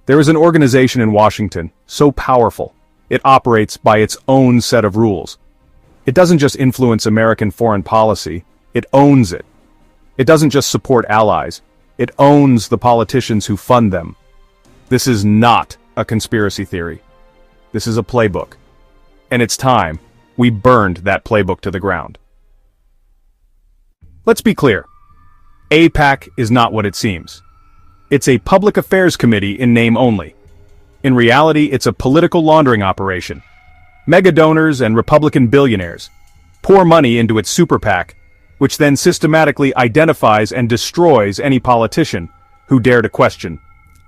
There is an organization in Washington, so powerful, it operates by its own set of rules. It doesn't just influence American foreign policy, it owns it. It doesn't just support allies, it owns the politicians who fund them. This is not a conspiracy theory. This is a playbook. And it's time we burned that playbook to the ground. Let's be clear. AIPAC is not what it seems. It's a public affairs committee in name only. In reality, it's a political laundering operation. Mega donors and Republican billionaires pour money into its super PAC, which then systematically identifies and destroys any politician who dare to question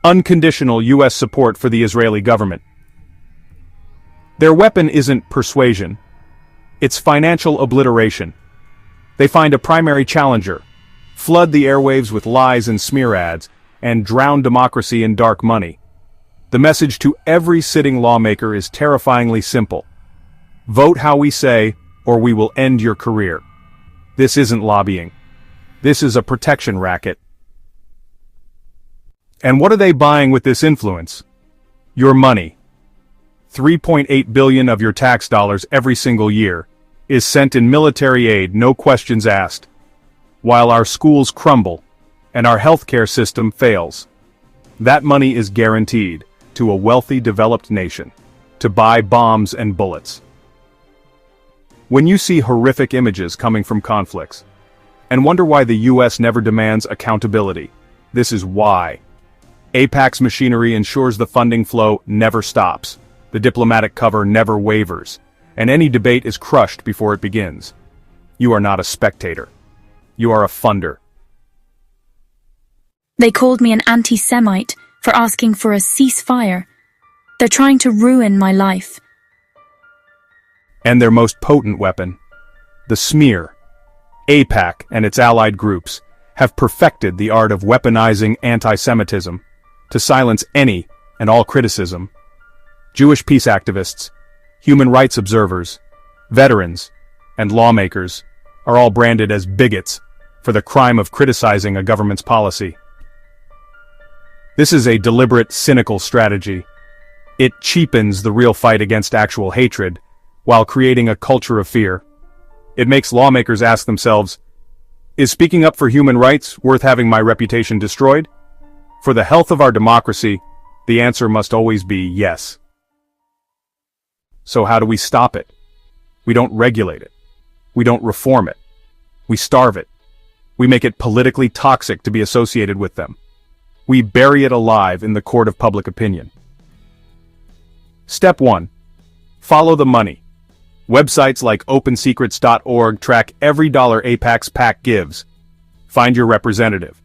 unconditional U.S. support for the Israeli government. Their weapon isn't persuasion. It's financial obliteration. They find a primary challenger, flood the airwaves with lies and smear ads, and drown democracy in dark money. The message to every sitting lawmaker is terrifyingly simple. Vote how we say, or we will end your career. This isn't lobbying. This is a protection racket. And what are they buying with this influence? Your money. 3.8 billion of your tax dollars every single year is sent in military aid, no questions asked, while our schools crumble and our healthcare system fails. That money is guaranteed to a wealthy, developed nation to buy bombs and bullets. When you see horrific images coming from conflicts and wonder why the U.S. never demands accountability, this is why. AIPAC's machinery ensures the funding flow never stops, the diplomatic cover never wavers, and any debate is crushed before it begins. You are not a spectator. You are a funder. They called me an anti-Semite for asking for a ceasefire. They're trying to ruin my life. And their most potent weapon, the smear. AIPAC and its allied groups have perfected the art of weaponizing anti-Semitism to silence any and all criticism. Jewish peace activists, human rights observers, veterans, and lawmakers are all branded as bigots for the crime of criticizing a government's policy. This is a deliberate, cynical strategy. It cheapens the real fight against actual hatred while creating a culture of fear. It makes lawmakers ask themselves, is speaking up for human rights worth having my reputation destroyed? For the health of our democracy, the answer must always be yes. So how do we stop it? We don't regulate it. We don't reform it. We starve it. We make it politically toxic to be associated with them. We bury it alive in the court of public opinion. Step 1. Follow the money. Websites like opensecrets.org track every dollar AIPAC's PAC gives. Find your representative.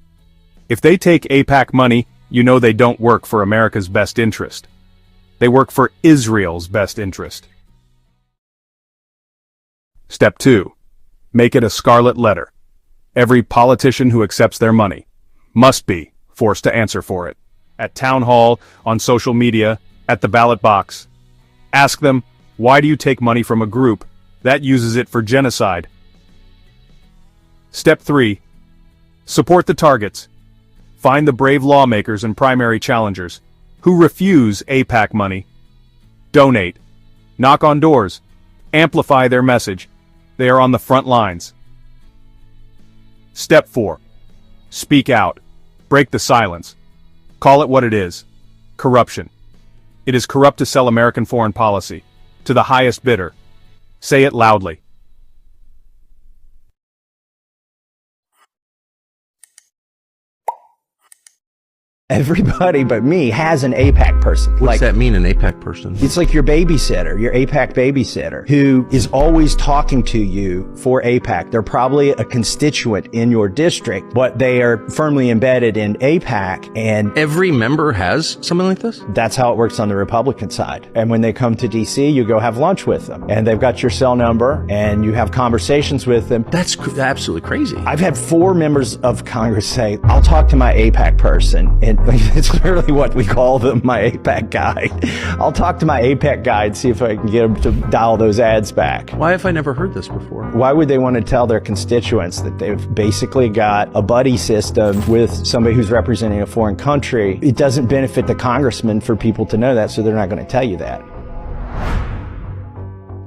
If they take AIPAC money, you know they don't work for America's best interest. They work for Israel's best interest. Step 2. Make it a scarlet letter. Every politician who accepts their money must be forced to answer for it. At town hall, on social media, at the ballot box. Ask them, why do you take money from a group that uses it for genocide? Step 3. Support the targets. Find the brave lawmakers and primary challengers who refuse AIPAC money. Donate. Knock on doors. Amplify their message. They are on the front lines. Step 4. Speak out. Break the silence. Call it what it is. Corruption. It is corrupt to sell American foreign policy to the highest bidder. Say it loudly. Everybody but me has an AIPAC person. What's that mean, an AIPAC person? It's like your babysitter, your AIPAC babysitter, who is always talking to you for AIPAC. They're probably a constituent in your district, but they are firmly embedded in AIPAC, and Every member has something like this? that's how it works on the Republican side. And when they come to DC, you go have lunch with them, and they've got your cell number, and you have conversations with them. That's absolutely crazy. I've had 4 members of Congress say, I'll talk to my AIPAC person, and It's literally what we call them, my AIPAC guy. I'll talk to my AIPAC guy and see if I can get him to dial those ads back. Why have I never heard this before? Why would they want to tell their constituents that they've basically got a buddy system with somebody who's representing a foreign country? It doesn't benefit the congressman for people to know that, so they're not going to tell you that.